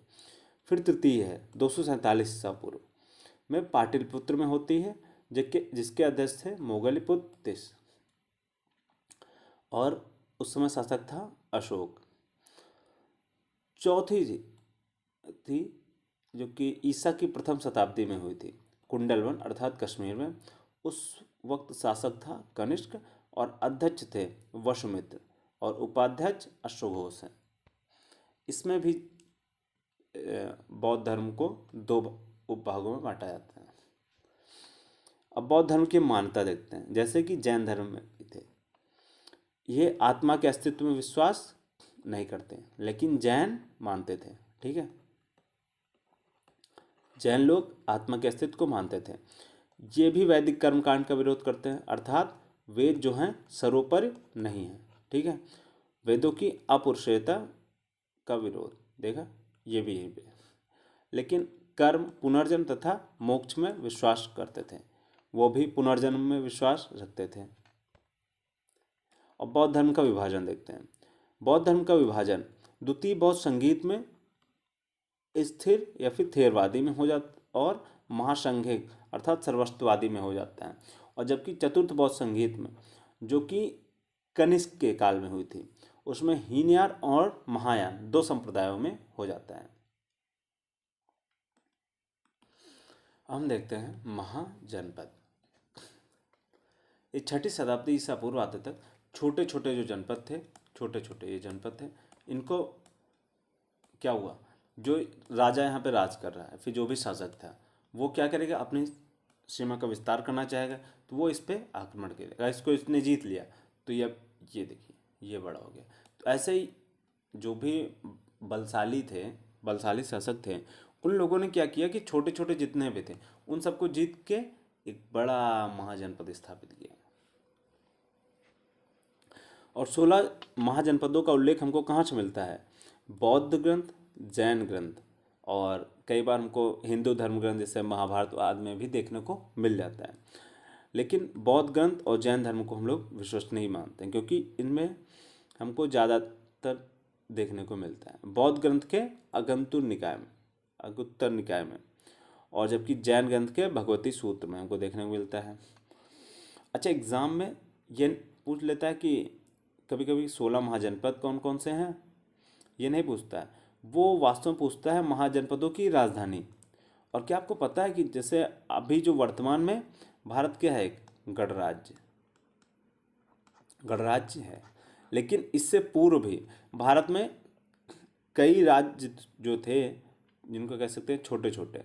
Speaker 1: फिर तृतीय है 247 ईसा पूर्व में पाटलिपुत्र में होती है, जिसके अध्यक्ष थे मोगलीपुत्र तिस और उस समय शासक था अशोक। चौथी थी जो कि ईसा की प्रथम शताब्दी में हुई थी, कुंडलवन अर्थात कश्मीर में। उस वक्त शासक था कनिष्क और अध्यक्ष थे वसुमित्र और उपाध्यक्ष अश्वघोष हैं। इसमें भी बौद्ध धर्म को दो उपभागों में बांटा जाता है। अब बौद्ध धर्म की मान्यता देखते हैं। जैसे कि जैन धर्म में भी थे, ये आत्मा के अस्तित्व में विश्वास नहीं करते, लेकिन जैन मानते थे। ठीक है, जैन लोग आत्मा के अस्तित्व को मानते थे। ये भी वैदिक कर्मकांड का विरोध करते हैं, अर्थात वेद जो हैं सर्वोपरि नहीं है। ठीक है, वेदों की अपौरुषेयता का विरोध देखा, ये भी है। लेकिन कर्म, पुनर्जन्म तथा मोक्ष में विश्वास करते थे, वो भी पुनर्जन्म में विश्वास रखते थे। और बौद्ध धर्म का विभाजन देखते हैं। बौद्ध धर्म का विभाजन द्वितीय बौद्ध संगीत में स्थिर या फिर थेरवादी में हो जाता और महासंघिक अर्थात सर्वस्ववादी में हो जाता है। और जबकि चतुर्थ बौद्ध संगीत में, जो कि कनिष्क के काल में हुई थी, उसमें हीनयान और महायान दो संप्रदायों में हो जाता है। हम देखते हैं महाजनपद। इस 6ठी शताब्दी ईसा पूर्व आते तक छोटे छोटे जो जनपद थे, छोटे छोटे ये जनपद थे, इनको क्या हुआ, जो राजा यहाँ पे राज कर रहा है, फिर जो भी शासक था, वो क्या करेगा, अपनी सीमा का विस्तार करना चाहेगा, तो वो इस पर आक्रमण करेगा। इसको इसने जीत लिया तो ये देखिए ये बड़ा हो गया। तो ऐसे ही जो भी बलशाली शासक थे, उन लोगों ने क्या किया कि छोटे छोटे जितने भी थे उन सबको जीत के एक बड़ा महाजनपद स्थापित किया। और 16 महाजनपदों का उल्लेख हमको कहाँ से मिलता है, बौद्ध ग्रंथ, जैन ग्रंथ और कई बार हमको हिंदू धर्म ग्रंथ जैसे महाभारत आदि में भी देखने को मिल जाता है। लेकिन बौद्ध ग्रंथ और जैन धर्म को हम लोग विश्वसनीय मानते हैं, क्योंकि इनमें हमको ज़्यादातर देखने को मिलता है। बौद्ध ग्रंथ के अगुत्तर निकाय में और जबकि जैन ग्रंथ के भगवती सूत्र में हमको देखने को मिलता है। अच्छा, एग्ज़ाम में ये पूछ लेता है कि कभी कभी 16 महाजनपद कौन कौन से हैं, ये नहीं पूछता है, वो वास्तव में पूछता है महाजनपदों की राजधानी। और क्या आपको पता है कि जैसे अभी जो वर्तमान में भारत क्या है, एक गणराज्य है, लेकिन इससे पूर्व भी भारत में कई राज्य जो थे, जिनको कह सकते हैं छोटे छोटे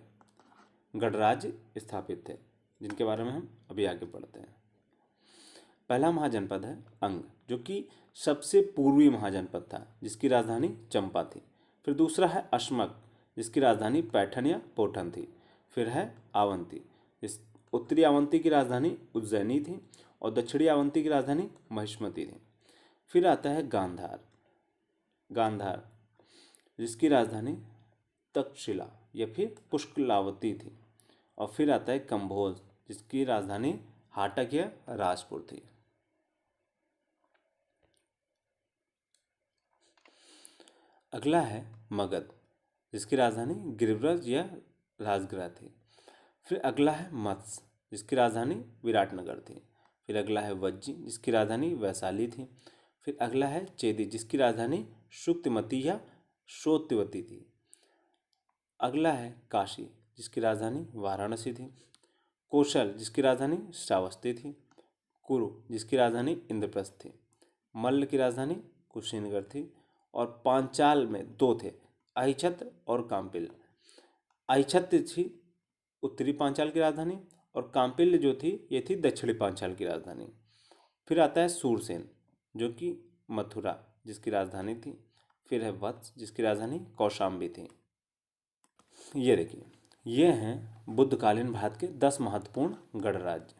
Speaker 1: गणराज्य स्थापित थे, जिनके बारे में हम अभी आगे पढ़ते हैं। पहला महाजनपद है अंग, जो कि सबसे पूर्वी महाजनपद था, जिसकी राजधानी चंपा थी। फिर दूसरा है अश्मक, जिसकी राजधानी पैठन या पोठन थी। फिर है अवंती, जिस उत्तरी अवंती की राजधानी उज्जैनी थी और दक्षिणी अवंती की राजधानी महिष्मती थी। फिर आता है गांधार, जिसकी राजधानी तक्षशिला या फिर पुष्कलावती थी। और फिर आता है कंभोज, जिसकी राजधानी हाटक या राजपुर थी। अगला है मगध, जिसकी राजधानी गिरिव्रज या राजगृह थी। फिर अगला है मत्स्य, जिसकी राजधानी विराटनगर थी। फिर अगला है वज्जी, जिसकी राजधानी वैशाली थी। फिर अगला है चेदी, जिसकी राजधानी शुक्तिमती या श्रोतवती थी। अगला है काशी, जिसकी राजधानी वाराणसी थी। कौशल, जिसकी राजधानी श्रावस्ती थी। कुरु, जिसकी राजधानी इंद्रप्रस्थ थी। मल्ल की राजधानी कुशीनगर थी। और पांचाल में दो थे, अहिछत्र और काम्पिल। अहिछत्र थी उत्तरी पांचाल की राजधानी और काम्पिल जो थी ये थी दक्षिणी पांचाल की राजधानी। फिर आता है सूरसेन, जो कि मथुरा जिसकी राजधानी थी। फिर है वत्स, जिसकी राजधानी कौशाम्बी थी। ये देखिए, ये हैं बुद्धकालीन भारत के 10 महत्वपूर्ण गणराज्य।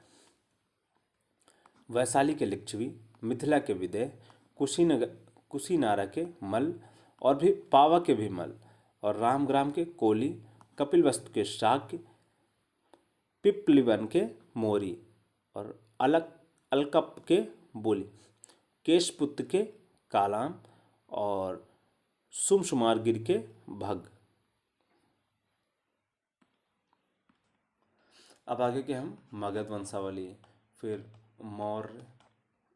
Speaker 1: वैशाली के लिच्छवी, मिथिला के विदेह, कुशीनारा के मल्ल और भी पावा के भी मल्ल, और रामग्राम के कोली, कपिलवस्तु के शाक्य, पिपलिवन के मोरी, और अलकप के बोली, केशपुत्र के कालाम और सुमसुमारगिर के भग। अब आगे के हम मगध वंशावली, फिर मौर्य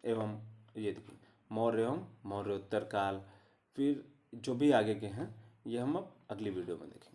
Speaker 1: एवं ये देखिए मौर्य एवं मौर्योत्तर काल, फिर जो भी आगे के हैं ये हम अब अगली वीडियो में देखेंगे।